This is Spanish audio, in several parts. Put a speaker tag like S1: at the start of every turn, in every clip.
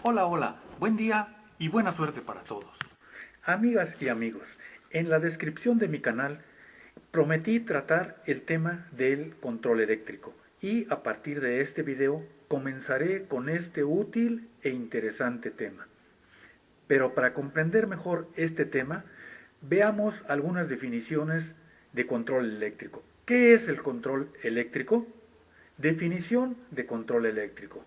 S1: Hola, hola, buen día y buena suerte para todos.
S2: Amigas y amigos, en la descripción de mi canal prometí tratar el tema del control eléctrico y a partir de este video comenzaré con este útil e interesante tema. Pero para comprender mejor este tema, veamos algunas definiciones de control eléctrico. ¿Qué es el control eléctrico? Definición de control eléctrico.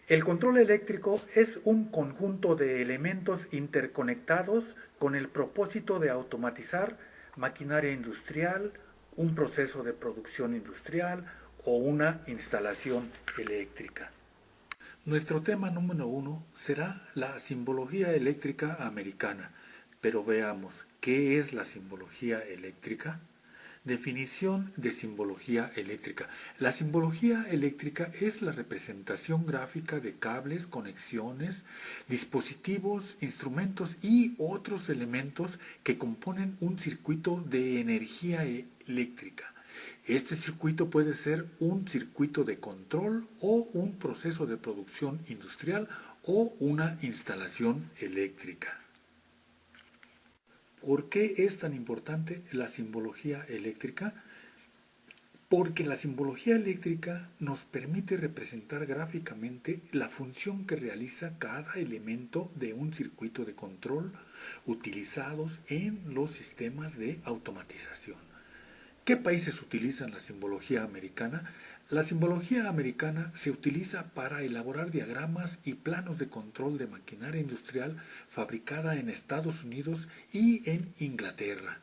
S2: El control eléctrico es un conjunto de elementos interconectados con el propósito de automatizar maquinaria industrial, un proceso de producción industrial o una instalación eléctrica.
S1: Nuestro tema número 1 será la simbología eléctrica americana, pero veamos, ¿qué es la simbología eléctrica? Definición de simbología eléctrica. La simbología eléctrica es la representación gráfica de cables, conexiones, dispositivos, instrumentos y otros elementos que componen un circuito de energía eléctrica. Este circuito puede ser un circuito de control o un proceso de producción industrial o una instalación eléctrica. ¿Por qué es tan importante la simbología eléctrica? Porque la simbología eléctrica nos permite representar gráficamente la función que realiza cada elemento de un circuito de control utilizados en los sistemas de automatización. ¿Qué países utilizan la simbología americana? La simbología americana se utiliza para elaborar diagramas y planos de control de maquinaria industrial fabricada en Estados Unidos y en Inglaterra.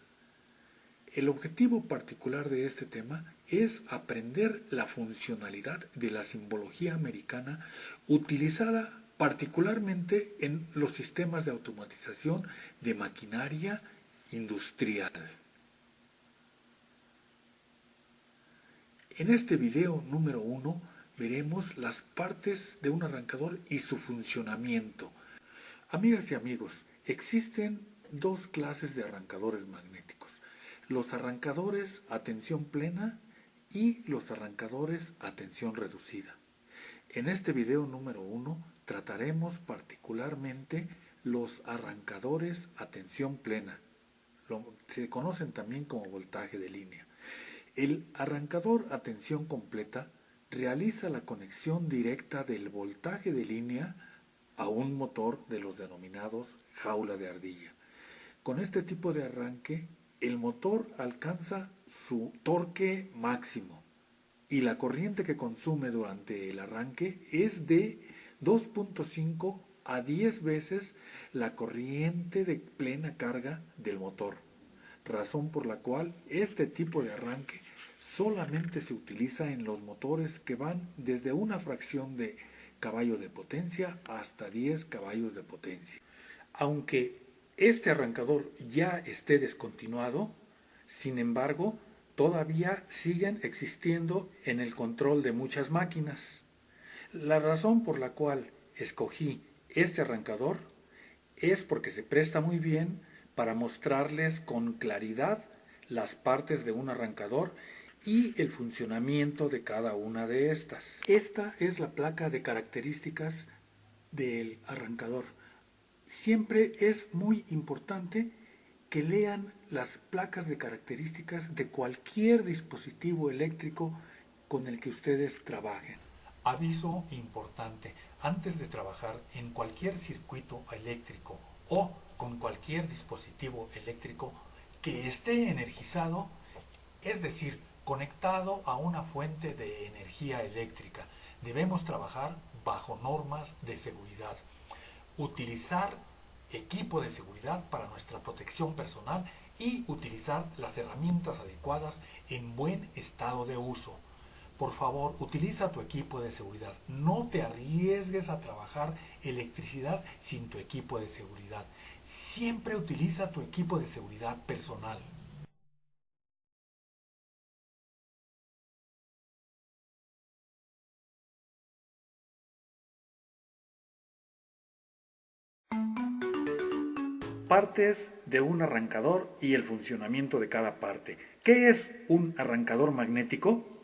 S1: El objetivo particular de este tema es aprender la funcionalidad de la simbología americana utilizada particularmente en los sistemas de automatización de maquinaria industrial. En este video número 1 veremos las partes de un arrancador y su funcionamiento. Amigas y amigos, existen dos clases de arrancadores magnéticos. Los arrancadores a tensión plena y los arrancadores a tensión reducida. En este video número 1 trataremos particularmente los arrancadores a tensión plena. Se conocen también como voltaje de línea. El arrancador a tensión completa realiza la conexión directa del voltaje de línea a un motor de los denominados jaula de ardilla. Con este tipo de arranque, el motor alcanza su torque máximo y la corriente que consume durante el arranque es de 2.5 a 10 veces la corriente de plena carga del motor, razón por la cual este tipo de arranque solamente se utiliza en los motores que van desde una fracción de caballo de potencia hasta 10 caballos de potencia. Aunque este arrancador ya esté descontinuado, sin embargo, todavía siguen existiendo en el control de muchas máquinas. La razón por la cual escogí este arrancador es porque se presta muy bien para mostrarles con claridad las partes de un arrancador y el funcionamiento de cada una de estas. Esta es la placa de características del arrancador. Siempre es muy importante que lean las placas de características de cualquier dispositivo eléctrico con el que ustedes trabajen. Aviso importante, antes de trabajar en cualquier circuito eléctrico o con cualquier dispositivo eléctrico que esté energizado, es decir, conectado a una fuente de energía eléctrica, debemos trabajar bajo normas de seguridad. Utilizar equipo de seguridad para nuestra protección personal y utilizar las herramientas adecuadas en buen estado de uso. Por favor, utiliza tu equipo de seguridad. No te arriesgues a trabajar electricidad sin tu equipo de seguridad. Siempre utiliza tu equipo de seguridad personal. Partes de un arrancador y el funcionamiento de cada parte. ¿Qué es un arrancador magnético?